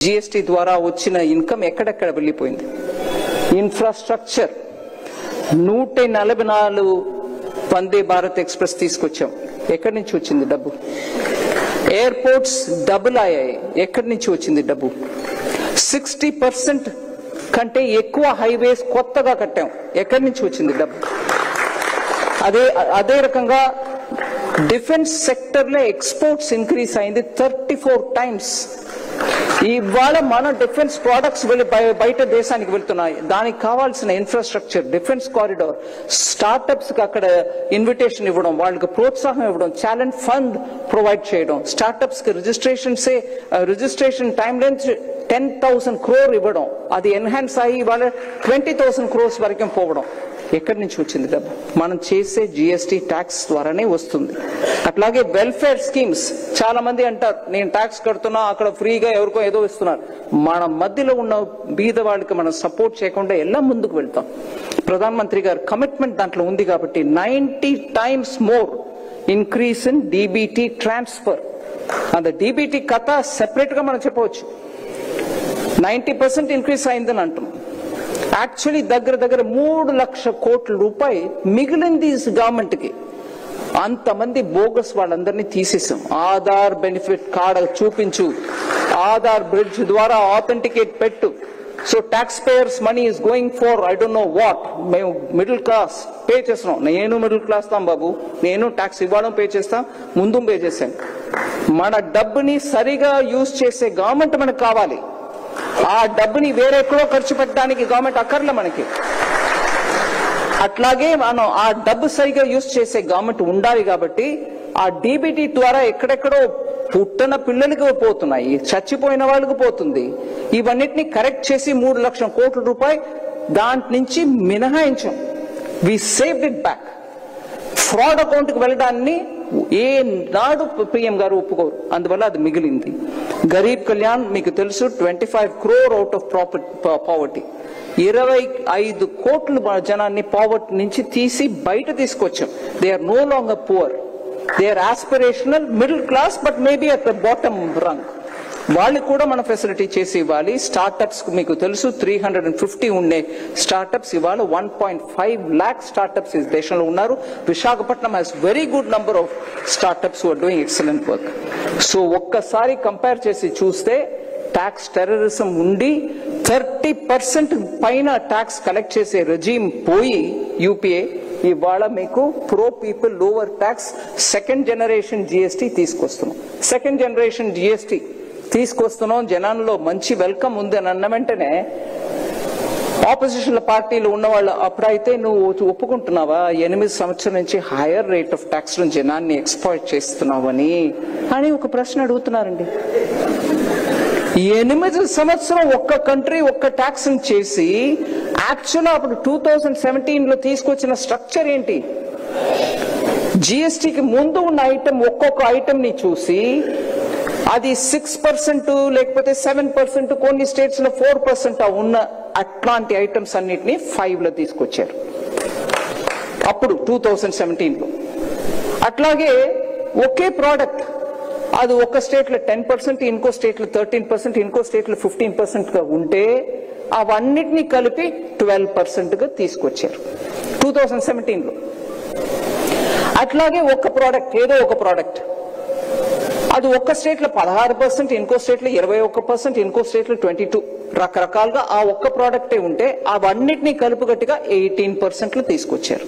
GST ద్వారా వచ్చిన income ఎక్కడెక్కడ వెళ్ళిపోయింది? ఇన్ఫ్రాస్ట్రక్చర్ 144 వందే భారత్ ఎక్స్ప్రెస్ తీసుకొచ్చాం, ఎక్కడి నుంచి వచ్చింది డబ్బు? ఎయిర్పోర్ట్స్ డబుల్ అయ్యాయి, ఎక్కడి నుంచి వచ్చింది డబ్బు? 60% కంటే ఎక్కువ హైవేస్ కొత్తగా కట్టాం, ఎక్కడి నుంచి వచ్చింది డబ్బు? అదే రకంగా డిఫెన్స్ సెక్టర్ లో ఎక్స్పోర్ట్స్ ఇంక్రీజ్ అయింది 34 టైమ్స్. ఇవాళ మన డిఫెన్స్ ప్రొడక్ట్స్ బయట దేశానికి వెళ్తున్నాయి. దానికి కావాల్సిన ఇన్ఫ్రాస్ట్రక్చర్, డిఫెన్స్ కారిడార్, స్టార్టప్స్ కి అక్కడ ఇన్విటేషన్ ఇవ్వడం, వాళ్ళకి ప్రోత్సాహం ఇవ్వడం, టాలెంట్ ఫండ్ ప్రొవైడ్ చేయడం, స్టార్టప్స్ కి రిజిస్ట్రేషన్ టైం లెంత్ 10,000 crore ఇవ్వడం, అది ఎన్హాన్స్ అయ్యి ఇవాళ 20,000 crores వరకు పోవడం. ఎక్కడి నుంచి వచ్చింది డబ్బు? మనం చేసే జిఎస్టీ ట్యాక్స్ ద్వారానే వస్తుంది. అట్లాగే వెల్ఫేర్ స్కీమ్స్, చాలా మంది అంటారు నేను ట్యాక్స్ కడుతున్నా, అక్కడ ఫ్రీగా ఎవరికో ఏదో ఇస్తున్నారు. మన మధ్యలో ఉన్న బీద వాళ్ళకి మనం సపోర్ట్ చేయకుండా ఎలా ముందుకు వెళ్తాం? ప్రధాన మంత్రి గారు కమిట్మెంట్ దాంట్లో ఉంది కాబట్టి 90 times more increase in DBT transfer. అంత డిబిటీ కథ సెపరేట్ గా మనం చెప్పవచ్చు. 90% ఇంక్రీస్ అయిందని అంటున్నాం. యాక్చువల్లీ దగ్గర 3 లక్షల కోట్ల రూపాయలు మిగిలింది గవర్నమెంట్ కి. అంతమంది బోగస్ వాళ్ళందరినీ తీసేసాం. ఆధార్ బెనిఫిట్ కార్డు చూపించు, ఆధార్ బ్రిడ్జ్ ద్వారా ఆథెంటికేట్ పెట్టు. So taxpayers money is going for I don't know what. మేము మిడిల్ క్లాస్ పే చేస్తున్నాం. నేను మిడిల్ క్లాస్ తాం బాబు, నేను ట్యాక్స్ ఇవ్వడం పే చేస్తాం, ముందు పే చేశాను. మన డబ్బుని సరిగా యూజ్ చేసే గవర్నమెంట్ మనకు కావాలి. ఆ డబ్బుని వేరెక్కడో ఖర్చు పెట్టడానికి గవర్నమెంట్ అక్కర్లే మనకి. అట్లాగే మనం ఆ డబ్బు సరిగా యూజ్ చేసే గవర్నమెంట్ ఉండాలి. కాబట్టి ఆ డిబిటీ ద్వారా ఎక్కడెక్కడో పుట్టిన పిల్లలకి పోతున్నాయి, చచ్చిపోయిన వాళ్ళకి పోతుంది. ఇవన్నిటిని కరెక్ట్ చేసి 3 లక్షల కోట్ల రూపాయలు దాంట్ నుంచి మినహాయించాం. We saved it back. Fraud account కి వెళ్ళడాన్ని ఏ నాడు పిఎం గారు ఒప్పుకోరు, అందువల్ల అది మిగిలింది. గరీబ్ కళ్యాణ్ మీకు తెలుసు 25 crore అవుట్ ఆఫ్ పావర్టీ. 25 కోట్ల జనాన్ని పావర్టీ నుంచి తీసి బయట తీసుకొచ్చాం. They are no longer poor, they are aspirational middle class, but maybe at the bottom rung. వాళ్ళకి కూడా మనం ఫెసిలిటీ చేసి ఇవ్వాలి. స్టార్టప్స్ మీకు తెలుసు 350 ఉండే స్టార్టప్స్ ఇవాళ 1.5 lakh స్టార్టప్స్ ఈ దేశంలో ఉన్నారు. Visakhapatnam has very good number of startups who are doing excellent work. So ఒక్కసారి కంపేర్ చేసి చూస్తే ట్యాక్స్ టెర్రరిజం ఉండి 30% పైన ట్యాక్స్ కలెక్ట్ చేసే రెజీమ్ పోయి యూపీఏ ఇవాళ మీకు pro people lower tax second generation GST తీసుకొస్తున్నాం. సెకండ్ జనరేషన్ జిఎస్టీ తీసుకొస్తున్నాం. జనాల్లో మంచి వెల్కమ్ ఉంది అని అన్న వెంటనే ఆపోజిషన్ పార్టీలు ఉన్న వాళ్ళు అప్పుడైతే నువ్వు ఒప్పుకుంటున్నావా 8 సంవత్సరాల నుంచి హైయర్ రేట్ ఆఫ్ ట్యాక్స్ జనాన్ని ఎక్స్‌ప్లాయిట్ చేస్తున్నావని అని ఒక ప్రశ్న అడుగుతున్నారండి. 8 సంవత్సరం ఒక్క కంట్రీ ఒక్క ట్యాక్స్ చేసి యాక్చువల్ అప్పుడు 2017లో తీసుకొచ్చిన స్ట్రక్చర్ ఏంటి? జిఎస్టీకి ముందు ఉన్న ఐటమ్ ఒక్కొక్క ఐటమ్ ని చూసి అది 6% లేకపోతే 7%, కొన్ని స్టేట్స్ లో 4% ఉన్న అట్లాంటి ఐటమ్స్ అన్నిటిని 5లో తీసుకొచ్చారు అప్పుడు 2017లో. అట్లాగే ఒకే ప్రోడక్ట్ అది ఒక స్టేట్ లో 10%, ఇంకో స్టేట్ లో 13%, ఇంకో స్టేట్ లో 15% గా ఉంటే అవన్నిటిని కలిపి 12% గా తీసుకొచ్చారు 2017లో. అట్లాగే ఒక ప్రోడక్ట్, ఏదో ఒక ప్రోడక్ట్ అది ఒక్క స్టేట్ లో 16%, ఇంకో స్టేట్ లో 21%, ఇంకో స్టేట్ లో 22%, రకరకాలుగా ఆ ఒక్క ప్రోడక్టే ఉంటే అవన్నిటినీ కలుపుగట్టుగా 18% లో తీసుకొచ్చారు.